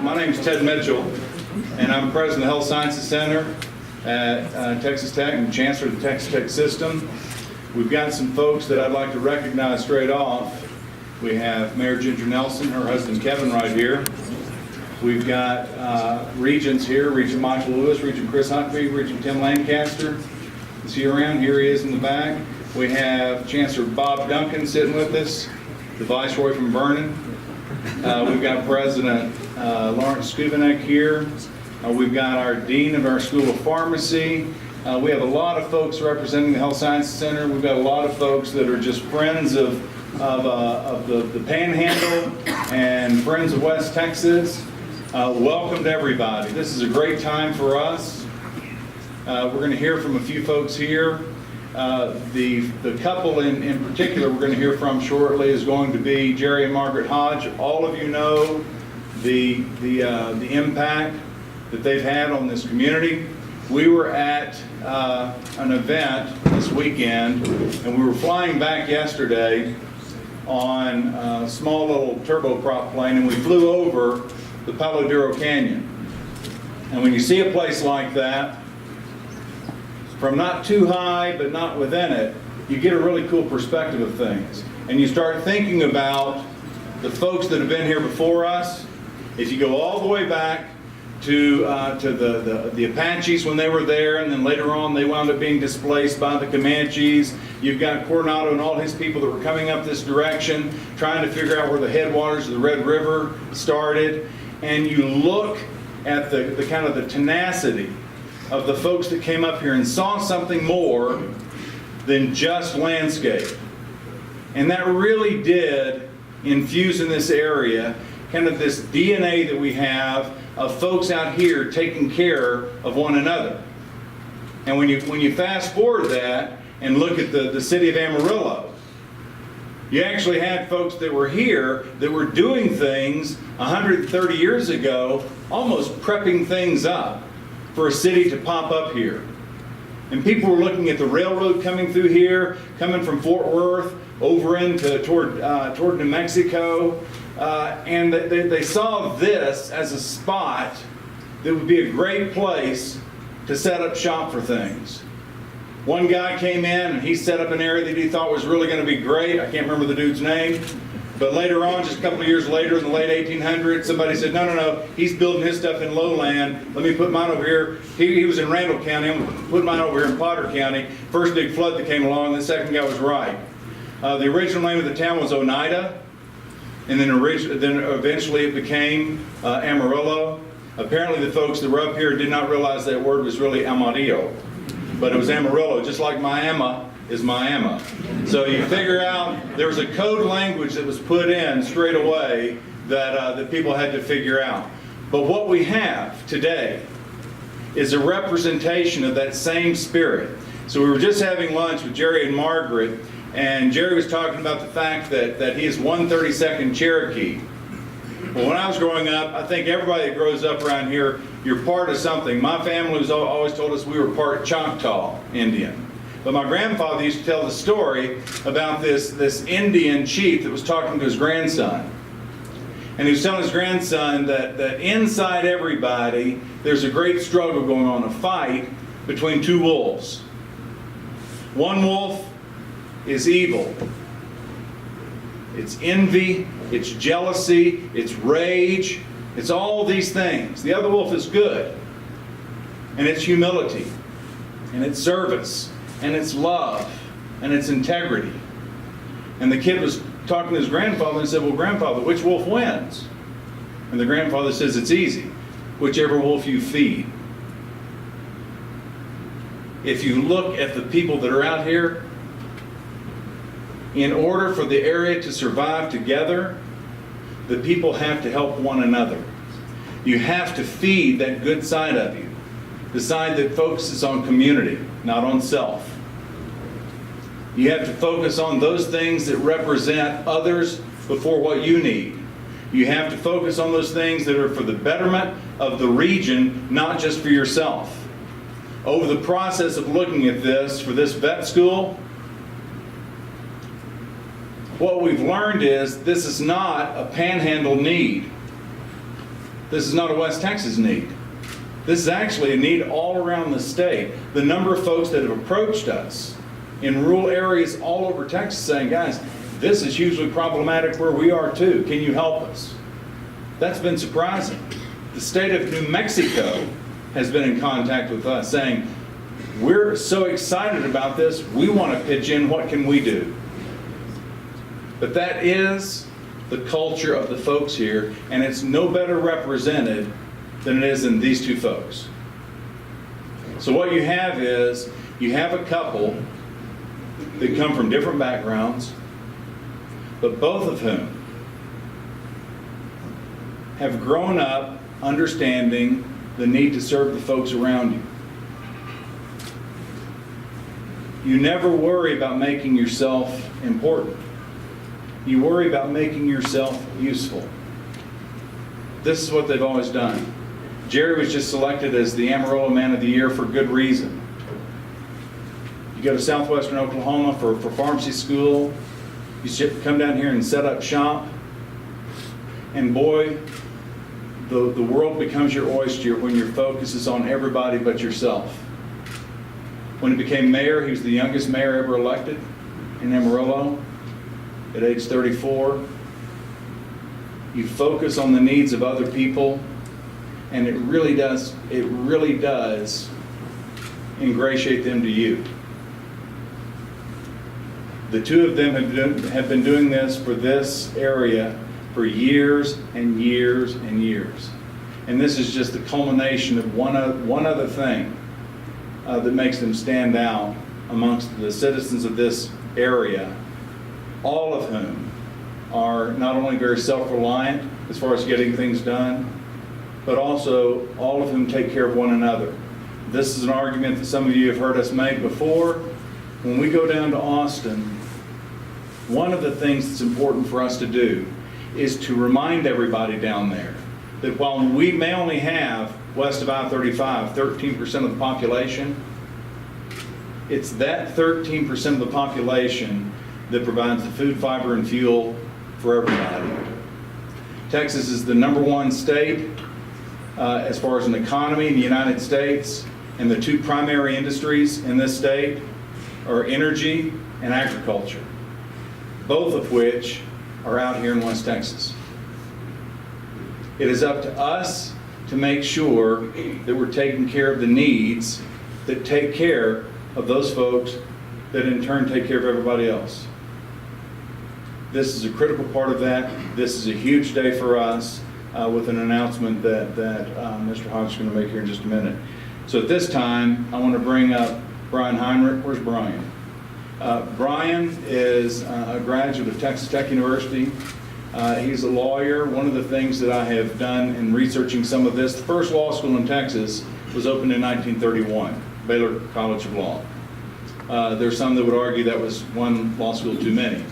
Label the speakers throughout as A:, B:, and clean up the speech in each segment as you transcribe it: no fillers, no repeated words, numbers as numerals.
A: My name is Ted Mitchell, and I'm president of the Health Sciences Center at Texas Tech and chancellor of the Texas Tech system. We've got some folks that I'd like to recognize straight off. We have Mayor Ginger Nelson, her husband Kevin right here. We've got regents here, Regent Michael Lewis, Regent Chris Huckabee, Regent Tim Lancaster. Is he around? Here he is in the back. We have Chancellor Bob Duncan sitting with us, the Viceroy from Vernon. We've got President Lawrence Skubanek here. We've got our Dean of our School of Pharmacy. We have a lot of folks representing the Health Sciences Center. We've got a lot of folks that are just friends of the Panhandle and friends of West Texas. Welcome to everybody. This is a great time for us. We're going to hear from a few folks here. The couple in particular we're going to hear from shortly is going to be Jerry and Margaret Hodge. All of you know the impact that they've had on this community. We were at an event this weekend, and we were flying back yesterday on a small little turboprop plane, and we flew over the Palo Duro Canyon. And when you see a place like that, from not too high but not within it, you get a really cool perspective of things. And you start thinking about the folks that have been here before us. If you go all the way back to the Apaches when they were there, and then later on they wound up being displaced by the Comanches. You've got Coronado and all his people that were coming up this direction, trying to figure out where the headwaters of the Red River started. And you look at the kind of the tenacity of the folks that came up here and saw something more than just landscape. And that really did infuse in this area kind of this DNA that we have of folks out here taking care of one another. And when you fast forward that and look at the city of Amarillo, you actually had folks that were here that were doing things 130 years ago, almost prepping things up for a city to pop up here. And people were looking at the railroad coming through here, coming from Fort Worth over into toward New Mexico, and they saw this as a spot that would be a great place to set up shop for things. One guy came in and he set up an area that he thought was really going to be great. I can't remember the dude's name. But later on, just a couple of years later, in the late 1800s, somebody said, no, he's building his stuff in lowland. Let me put mine over here. He was in Randall County. I'm going to put mine over here in Potter County. First big flood that came along, the second guy was right. The original name of the town was Oneida, and then eventually it became Amarillo. Apparently the folks that were up here did not realize that word was really Amarillo, but it was Amarillo, just like Miami is Miami. So you figure out there was a code language that was put in straight away that people had to figure out. But what we have today is a representation of that same spirit. So we were just having lunch with Jerry and Margaret, and Jerry was talking about the fact that he is 132nd Cherokee. Well, when I was growing up, I think everybody that grows up around here, you're part of something. My family was always told us we were part Choctaw Indian. But my grandfather used to tell the story about this Indian chief that was talking to his grandson. And he was telling his grandson that inside everybody, there's a great struggle going on, a fight between two wolves. One wolf is evil. It's envy, it's jealousy, it's rage, it's all these things. The other wolf is good, and it's humility, and it's service, and it's love, and it's integrity. And the kid was talking to his grandfather and said, well, grandfather, which wolf wins? And the grandfather says, it's easy, whichever wolf you feed. If you look at the people that are out here, in order for the area to survive together, the people have to help one another. You have to feed that good side of you, the side that focuses on community, not on self. You have to focus on those things that represent others before what you need. You have to focus on those things that are for the betterment of the region, not just for yourself. Over the process of looking at this for this vet school, what we've learned is this is not a panhandle need. This is not a West Texas need. This is actually a need all around the state. The number of folks that have approached us in rural areas all over Texas saying, guys, this is hugely problematic where we are too. Can you help us? That's been surprising. The state of New Mexico has been in contact with us saying, we're so excited about this, we want to pitch in, what can we do? But that is the culture of the folks here, and it's no better represented than it is in these two folks. So what you have is, you have a couple that come from different backgrounds, but both of whom have grown up understanding the need to serve the folks around you. You never worry about making yourself important. You worry about making yourself useful. This is what they've always done. Jerry was just selected as the Amarillo Man of the Year for good reason. You go to southwestern Oklahoma for pharmacy school, you come down here and set up shop, and boy, the world becomes your oyster when your focus is on everybody but yourself. When he became mayor, he was the youngest mayor ever elected in Amarillo at age 34. You focus on the needs of other people, and it really does ingratiate them to you. The two of them have been doing this for this area for years and years and years. And this is just the culmination of one other thing that makes them stand out amongst the citizens of this area, all of whom are not only very self-reliant as far as getting things done, but also all of whom take care of one another. This is an argument that some of you have heard us make before. When we go down to Austin, one of the things that's important for us to do is to remind everybody down there that while we may only have west of I-35 13% of the population, it's that 13% of the population that provides the food, fiber, and fuel for everybody. Texas is the #1 state as far as an economy in the United States, and the two primary industries in this state are energy and agriculture, both of which are out here in West Texas. It is up to us to make sure that we're taking care of the needs that take care of those folks that in turn take care of everybody else. This is a critical part of that. This is a huge day for us with an announcement that Mr. Hodge is going to make here in just a minute. So at this time, I want to bring up Brian Heinrich. Where's Brian? Brian is a graduate of Texas Tech University. He's a lawyer. One of the things that I have done in researching some of this, the first law school in Texas was opened in 1931, Baylor College of Law. There's some that would argue that was one law school too many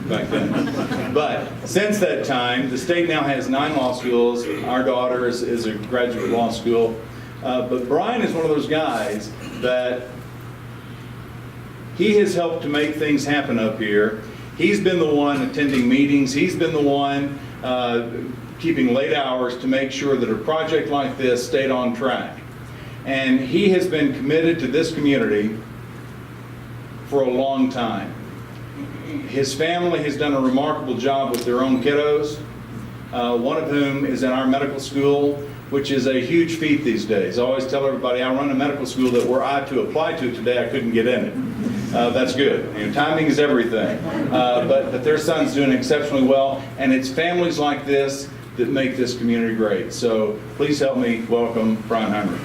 A: back then. But since that time, the state now has 9 law schools. Our daughter is a graduate law school. But Brian is one of those guys that he has helped to make things happen up here. He's been the one attending meetings. He's been the one keeping late hours to make sure that a project like this stayed on track. And he has been committed to this community for a long time. His family has done a remarkable job with their own kiddos, one of whom is in our medical school, which is a huge feat these days. I always tell everybody I run a medical school that were I to apply to today, I couldn't get in it. That's good. You know, timing is everything. But their son's doing exceptionally well, and it's families like this that make this community great. So please help me welcome Brian Heinrich.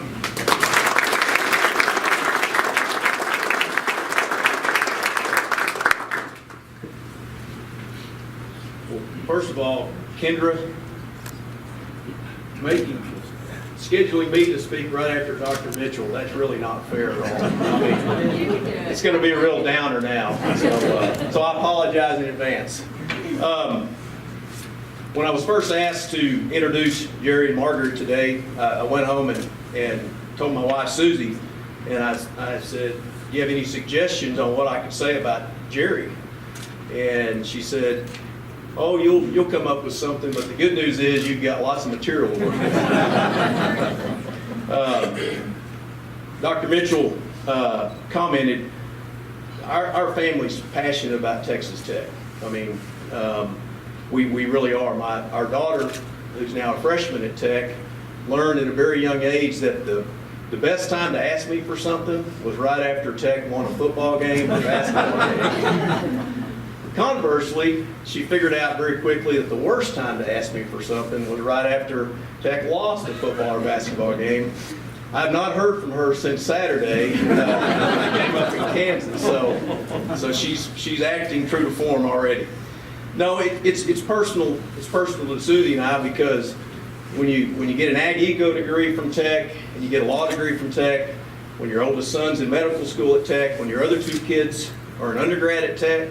B: First of all, Kendra, scheduling me to speak right after Dr. Mitchell, that's really not fair at all. I mean, it's going to be a real downer now, so I apologize in advance. When I was first asked to introduce Jerry and Margaret today, I went home and told my wife Susie, and I said, do you have any suggestions on what I could say about Jerry? And she said, Oh, you'll come up with something, but the good news is you've got lots of material to work with. Dr. Mitchell commented, our family's passionate about Texas Tech. I mean, we really are. Our daughter, who's now a freshman at Tech, learned at a very young age that the best time to ask me for something was right after Tech won a football game or basketball game. Conversely, she figured out very quickly that the worst time to ask me for something was right after Tech lost a football or basketball game. I have not heard from her since Saturday when I came up in Kansas, so she's acting true to form already. No, it's personal. It's personal to Susie and I, because when you get an Ag Eco degree from Tech and you get a law degree from Tech, when your oldest son's in medical school at Tech, when your other two kids are an undergrad at Tech,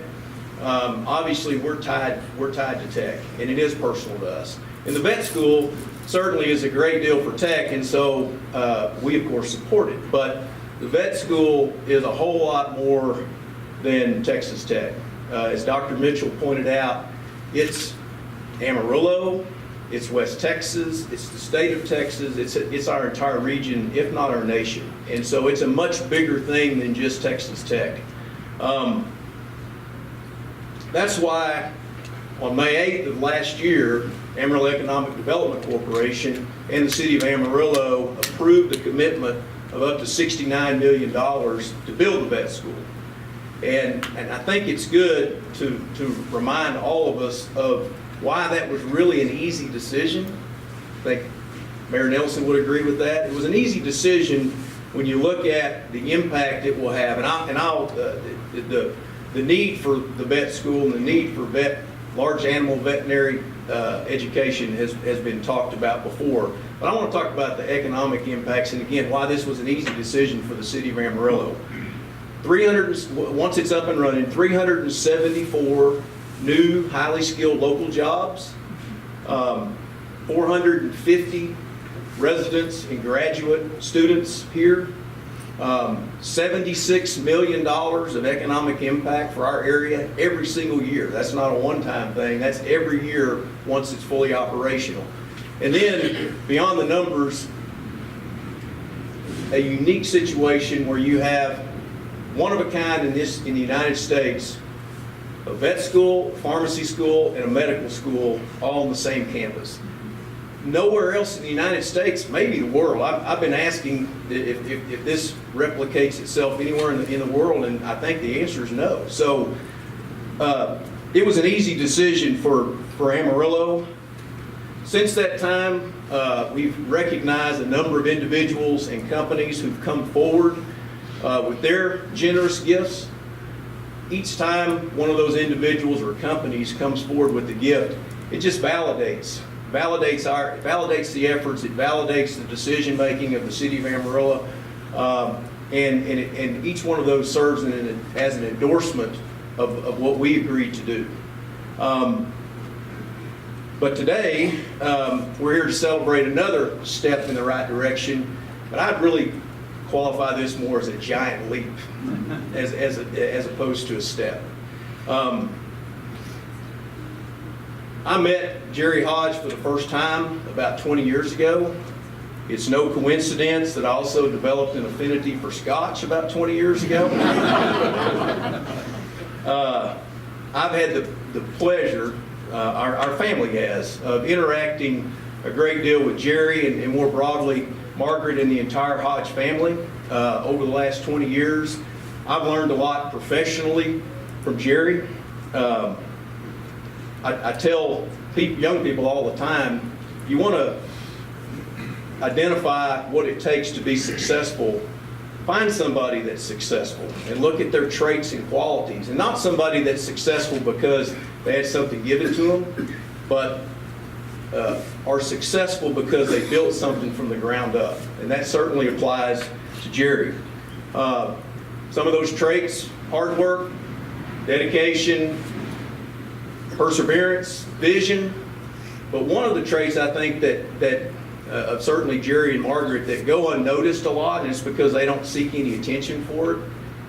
B: obviously we're tied to Tech, and it is personal to us. And the vet school certainly is a great deal for Tech, and so we of course support it. But the vet school is a whole lot more than Texas Tech. As Dr. Mitchell pointed out, it's Amarillo, it's West Texas, it's the state of Texas, it's our entire region, if not our nation. And so it's a much bigger thing than just Texas Tech. That's why on May 8th of last year, Amarillo Economic Development Corporation and the city of Amarillo approved the commitment of up to $69 million to build the vet school. And I think it's good to remind all of us of why that was really an easy decision. I think Mayor Nelson would agree with that. It was an easy decision when you look at the impact it will have. The need for the vet school and the need for large animal veterinary education has been talked about before. But I want to talk about the economic impacts, and again, why this was an easy decision for the city of Amarillo. Once it's up and running, 374 new highly skilled local jobs, 450 residents and graduate students here, $76 million of economic impact for our area every single year. That's not a one-time thing. That's every year once it's fully operational. And then beyond the numbers, a unique situation where you have one of a kind in the United States, a vet school, pharmacy school, and a medical school all on the same campus. Nowhere else in the United States, maybe the world. I've been asking if this replicates itself anywhere in the world, and I think the answer is no. So it was an easy decision for Amarillo. Since that time, we've recognized a number of individuals and companies who've come forward with their generous gifts. Each time one of those individuals or companies comes forward with a gift, it just validates the efforts, it validates the decision making of the city of Amarillo, and each one of those serves as an endorsement of what we agreed to do. But today we're here to celebrate another step in the right direction, but I'd really qualify this more as a giant leap as opposed to a step. I met Jerry Hodge for the first time about 20 years ago. It's no coincidence that I also developed an affinity for Scotch about 20 years ago. I've had the pleasure, our family has, of interacting a great deal with Jerry and more broadly Margaret and the entire Hodge family over the last 20 years. I've learned a lot professionally from Jerry. I tell young people all the time, you want to identify what it takes to be successful, find somebody that's successful and look at their traits and qualities, and not somebody that's successful because they had something given to them, but are successful because they built something from the ground up. And that certainly applies to Jerry. Some of those traits: hard work, dedication, perseverance, vision. But one of the traits I think that certainly Jerry and Margaret that go unnoticed a lot, and it's because they don't seek any attention for it,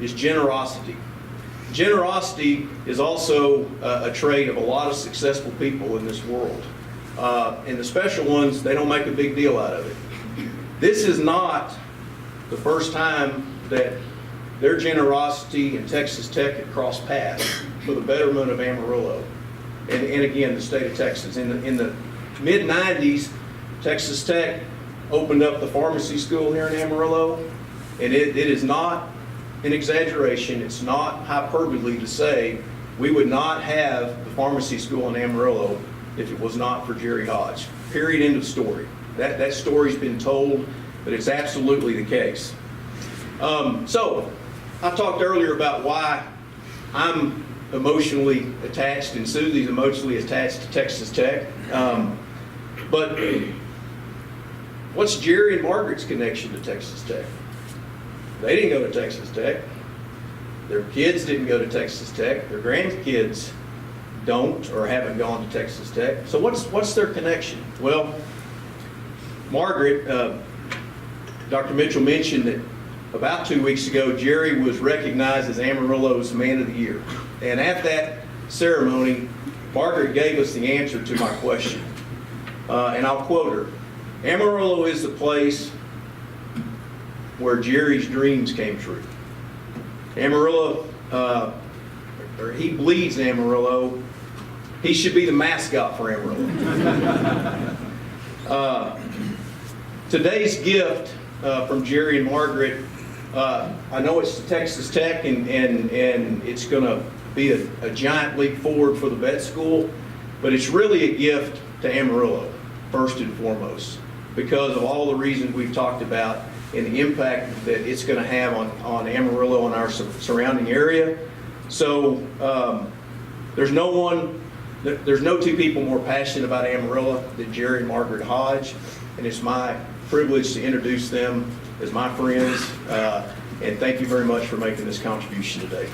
B: is generosity. generosity is also a trait of a lot of successful people in this world. And the special ones, they don't make a big deal out of it. This is not the first time that their generosity and Texas Tech had crossed paths for the betterment of Amarillo. And again, the state of Texas. In the mid-90s, Texas Tech opened up the pharmacy school here in Amarillo. And it is not an exaggeration, it's not hyperbole to say we would not have the pharmacy school in Amarillo if it was not for Jerry Hodge. Period, end of story. That story's been told, but it's absolutely the case. So, I talked earlier about why I'm emotionally attached and Susie's emotionally attached to Texas Tech. But what's Jerry and Margaret's connection to Texas Tech? They didn't go to Texas Tech. Their kids didn't go to Texas Tech. Their grandkids don't or haven't gone to Texas Tech. So what's their connection? Well, Margaret, Dr. Mitchell mentioned that about 2 weeks ago, Jerry was recognized as Amarillo's Man of the Year. And at that ceremony, Margaret gave us the answer to my question. And I'll quote her. Amarillo is the place where Jerry's dreams came true. Amarillo, or he bleeds Amarillo. He should be the mascot for Amarillo. Today's gift from Jerry and Margaret, I know it's to Texas Tech and it's going to be a giant leap forward for the vet school, but it's really a gift to Amarillo, first and foremost, because of all the reasons we've talked about and the impact that it's going to have on Amarillo and our surrounding area. So there's no two people more passionate about Amarillo than Jerry and Margaret Hodge, and it's my privilege to introduce them as my friends, and thank you very much for making this contribution today.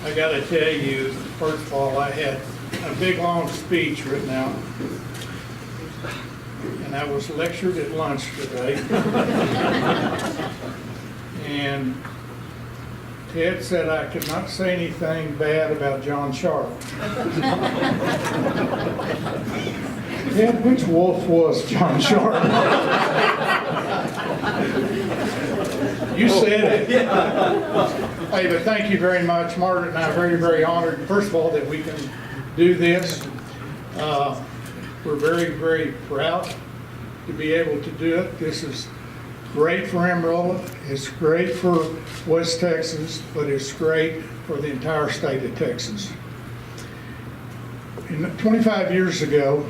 C: I got to tell you, first of all, I had a big long speech written out, and I was lectured at lunch today. And Ted said I could not say anything bad about John Sharp. Ted, which wolf was John Sharp? You said it. Hey, but thank you very much. Margaret and I are very, very honored, first of all, that we can do this. We're very, very proud to be able to do it. This is great for Amarillo. It's great for West Texas, but it's great for the entire state of Texas. 25 years ago,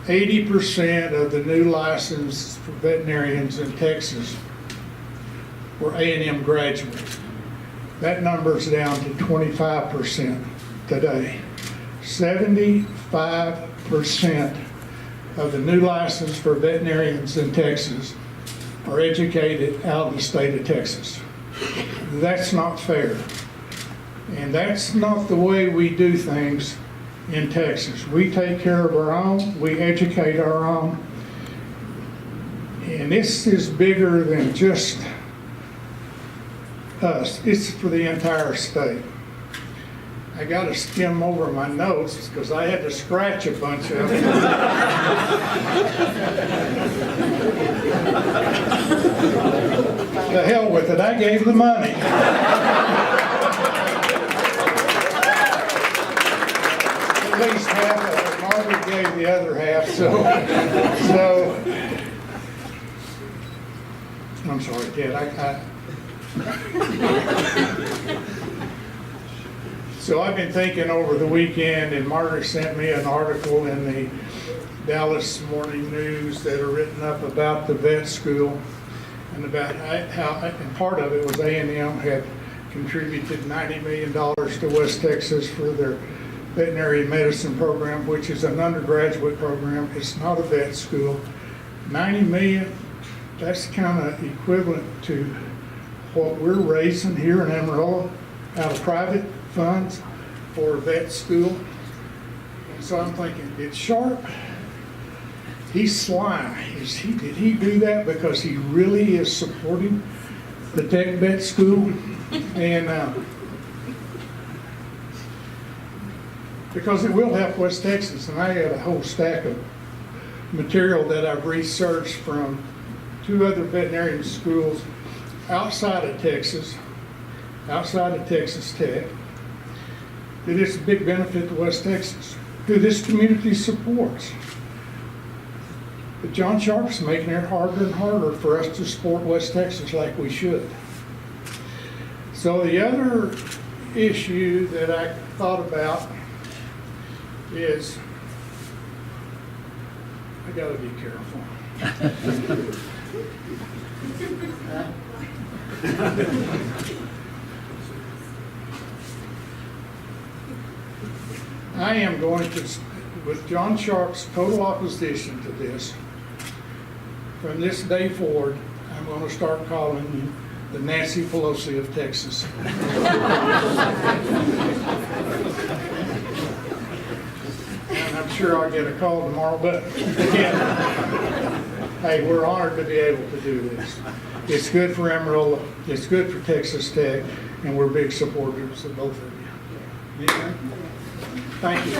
C: 80% of the new licenses for veterinarians in Texas were A&M graduates. That number's down to 25% today. 75% of the new license for veterinarians in Texas are educated out of the state of Texas. That's not fair. And that's not the way we do things in Texas. We take care of our own, we educate our own, and this is bigger than just us. It's for the entire state. I got to skim over my notes because I had to scratch a bunch of them. The hell with it, I gave the money. At least half of it. Margaret gave the other half, so I'm sorry, Ted. So I've been thinking over the weekend, and Margaret sent me an article in the Dallas Morning News that are written up about the vet school and about how, and part of it was A&M had contributed $90 million to West Texas for their veterinary medicine program, which is an undergraduate program. It's not a vet school. $90 million, that's kind of equivalent to what we're raising here in Amarillo out of private funds for a vet school. And so I'm thinking, did Sharp, he's sly. Did he do that because he really is supporting the tech vet school? And because it will help West Texas. And I got a whole stack of material that I've researched from 2 other veterinarian schools outside of Texas Tech, that it's a big benefit to West Texas, who this community supports. But John Sharp's making it harder and harder for us to support West Texas like we should. So the other issue that I thought about is, I gotta be careful. I am going to, with John Sharp's total opposition to this, from this day forward, I'm going to start calling you the Nancy Pelosi of Texas. And I'm sure I'll get a call tomorrow, but again, hey, we're honored to be able to do this. It's good for Amarillo, it's good for Texas Tech, and we're big supporters of both of you. Okay? Thank you.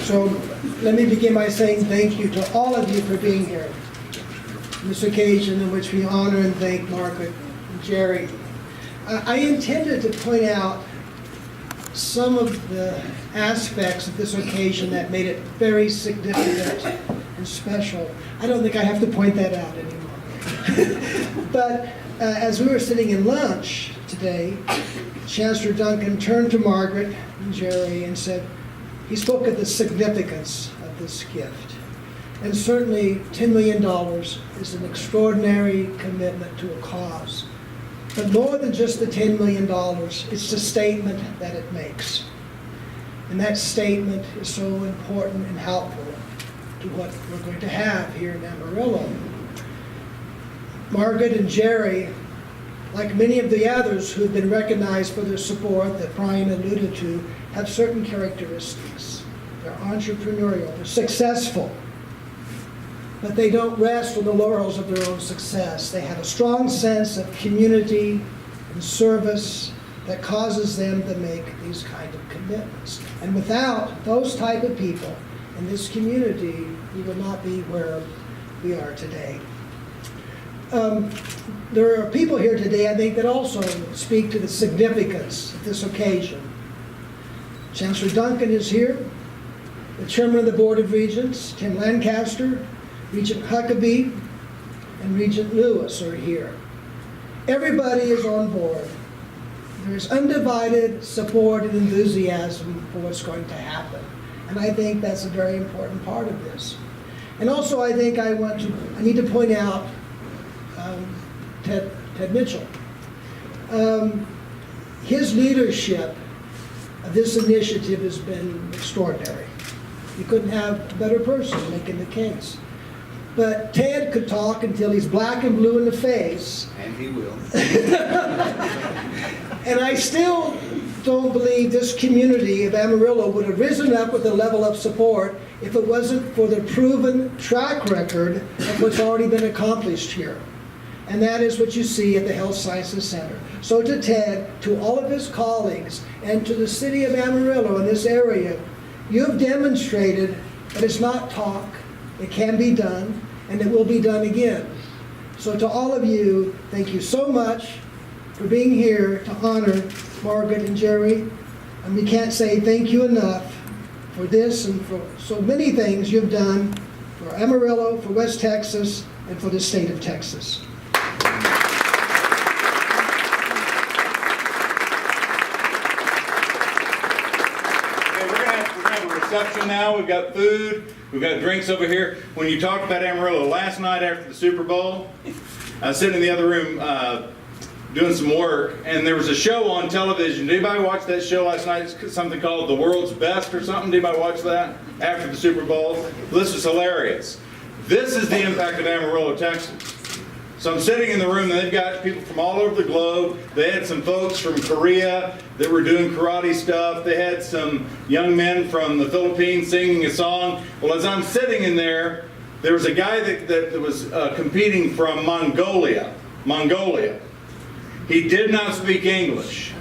D: So let me begin by saying thank you to all of you for being here on this occasion in which we honor and thank Margaret and Jerry. I intended to point out some of the aspects of this occasion that made it very significant and special. I don't think I have to point that out anymore. But as we were sitting in lunch today, Chancellor Duncan turned to Margaret and Jerry and said, he spoke of the significance of this gift. And certainly $10 million is an extraordinary commitment to a cause. But more than just the $10 million, it's the statement that it makes. And that statement is so important and helpful to what we're going to have here in Amarillo. Margaret and Jerry, like many of the others who've been recognized for their support that Brian alluded to, have certain characteristics. They're entrepreneurial, they're successful, but they don't rest on the laurels of their own success. They have a strong sense of community and service that causes them to make these kind of commitments. And without those type of people in this community, we would not be where we are today. There are people here today, I think, that also speak to the significance of this occasion. Chancellor Duncan is here, the Chairman of the Board of Regents, Tim Lancaster, Regent Huckabee, and Regent Lewis are here. Everybody is on board. There's undivided support and enthusiasm for what's going to happen. And I think that's a very important part of this. And also I think I need to point out Ted Mitchell. His leadership of this initiative has been extraordinary. You couldn't have a better person making the case. But Ted could talk until he's black and blue in the face.
E: And he will.
D: And I still don't believe this community of Amarillo would have risen up with a level of support if it wasn't for the proven track record of what's already been accomplished here. And that is what you see at the Health Sciences Center. So to Ted, to all of his colleagues, and to the city of Amarillo in this area, you have demonstrated that it's not talk, it can be done, and it will be done again. So to all of you, thank you so much for being here to honor Margaret and Jerry. And we can't say thank you enough for this and for so many things you've done for Amarillo, for West Texas, and for the state of Texas.
A: Reception now. We've got food. We've got drinks over here. When you talked about Amarillo last night after the Super Bowl, I was sitting in the other room. doing some work, and there was a show on television. Did anybody watch that show last night? It's something called The World's Best or something. Did anybody watch that after the Super Bowl? This is hilarious. This is the impact of Amarillo, Texas. So I'm sitting in the room, and they've got people from all over the globe. They had some folks from Korea that were doing karate stuff. They had some young men from the Philippines singing a song. Well, as I'm sitting in there, there was a guy that was competing from Mongolia. He did not speak English,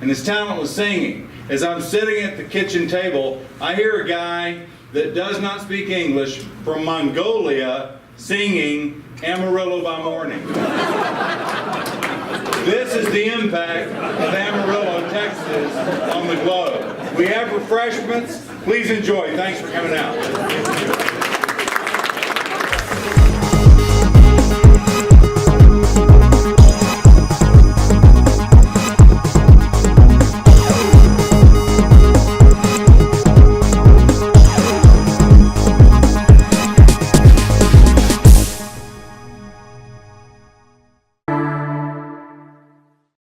A: and his talent was singing. As I'm sitting at the kitchen table, I hear a guy that does not speak English from Mongolia singing Amarillo by Morning. This is the impact of Amarillo, Texas on the globe. We have refreshments. Please enjoy. Thanks for coming out.